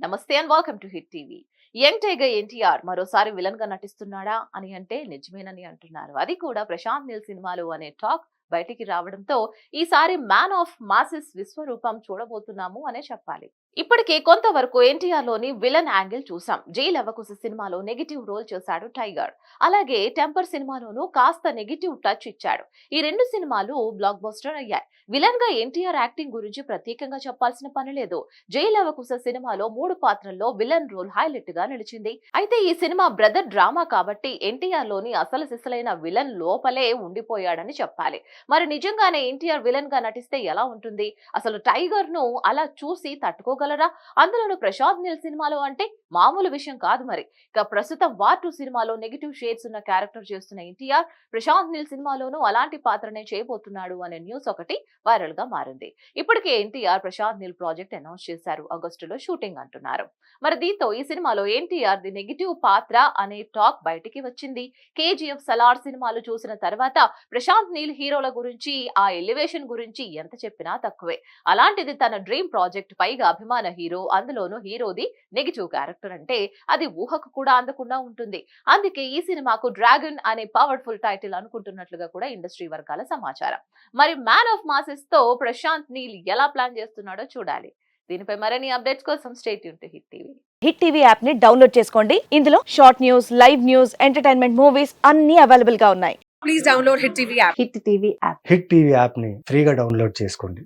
నమస్తే and welcome to hit TV. Young tiger NTR మరోసారి villain గా నటిస్తున్నాడా అని అంటే నిజమేనని అంటున్నారు. అది కూడా ప్రశాంత్ నీల్ సినిమాలో అనే టాక్ బయటికి రావడంతో ఈసారి మ్యాన్ ఆఫ్ మాసెస్ విశ్వరూపం చూడబోతున్నాము అనే చెప్పాలి. ఇప్పటికే కొంతవరకు ఎన్టీఆర్ లోని విలన్ యాంగిల్ చూసాం. జై లవకుశ సినిమాలో నెగిటివ్ రోల్ చేశాడు టైగర్. అలాగే టెంపర్ సినిమాలోనూ కాస్త నెగిటివ్ టచ్ ఇచ్చాడు. ఈ రెండు సినిమాలు బ్లాక్ బస్టర్ అయ్యాయి. విలన్ గా ఎన్టీఆర్ యాక్టింగ్ గురించి ప్రత్యేకంగా చెప్పాల్సిన పని లేదు. జై లవకుశ సినిమాలో 3 పాత్రల్లో విలన్ రోల్ హైలైట్ గా నిలిచింది. అయితే ఈ సినిమా బ్రదర్ డ్రామా కాబట్టి ఎన్టీఆర్ లోని అసలు సిసలైన విలన్ లోపలే ఉండిపోయాడని చెప్పాలి. మరి నిజంగానే ఎన్టీఆర్ విలన్ గా నటిస్తే ఎలా ఉంటుంది? అసలు టైగర్ ను అలా చూసి తట్టుకోగలరా? అందులోనూ ప్రశాంత్ నీల్ సినిమాలో అంటే మామూలు విషయం కాదు. మరి ఇక ప్రస్తుతం వార్ 2 సినిమాలో నెగిటివ్ షేడ్స్ ఉన్న క్యారెక్టర్ చేస్తున్న ఎన్టీఆర్ ప్రశాంత్ నీల్ సినిమాలోనూ అలాంటి పాత్రనే చేయబోతున్నాడు అనే న్యూస్ ఒకటి వైరల్ గా మారింది. ఇప్పటికే ఎన్టీఆర్ ప్రశాంత్ నీల్ ప్రాజెక్ట్ అనౌన్స్ చేశారు. ఆగస్టులో షూటింగ్ అంటున్నారు. మరి దీంతో ఈ సినిమాలో ఎన్టీఆర్ ది నెగిటివ్ పాత్ర అనే టాక్ బయటికి వచ్చింది. కేజీఎఫ్, సలార్ సినిమాలు చూసిన తర్వాత ప్రశాంత్ నీల్ హీరోల గురించి, ఆ ఎలివేషన్ గురించి ఎంత చెప్పినా తక్కువే. అలాంటిది తన డ్రీమ్ ప్రాజెక్ట్, పైగా అభిమాన హీరో, అందులోనూ హీరోది నెగిటివ్ క్యారెక్టర్ అంటే అది ఊహకు కూడా అందకుండా ఉంటుంది. అందుకే ఈ సినిమాకు డ్రాగన్ అనే పవర్ఫుల్ టైటిల్ అనుకుంటున్నట్లుగా కూడా ఇండస్ట్రీ వర్గాల సమాచారం. మరి మ్యాన్ ఆఫ్ మాసెస్ తో ప్రశాంత్ నీల్ ఎలా ప్లాన్ చేస్తున్నాడో చూడాలి. దీనిపై మరిన్ని అప్డేట్స్ కోసం stay tune to hit TV. Hit TV app ని డౌన్లోడ్ చేసుకోండి. ఇందులో short news, live news, entertainment movies అన్ని అవైలబుల్ గా ఉన్నాయి. Please download Hit TV app. Hit TV app hit TV యాప్ని ఫ్రీగా డౌన్లోడ్ చేసుకోండి.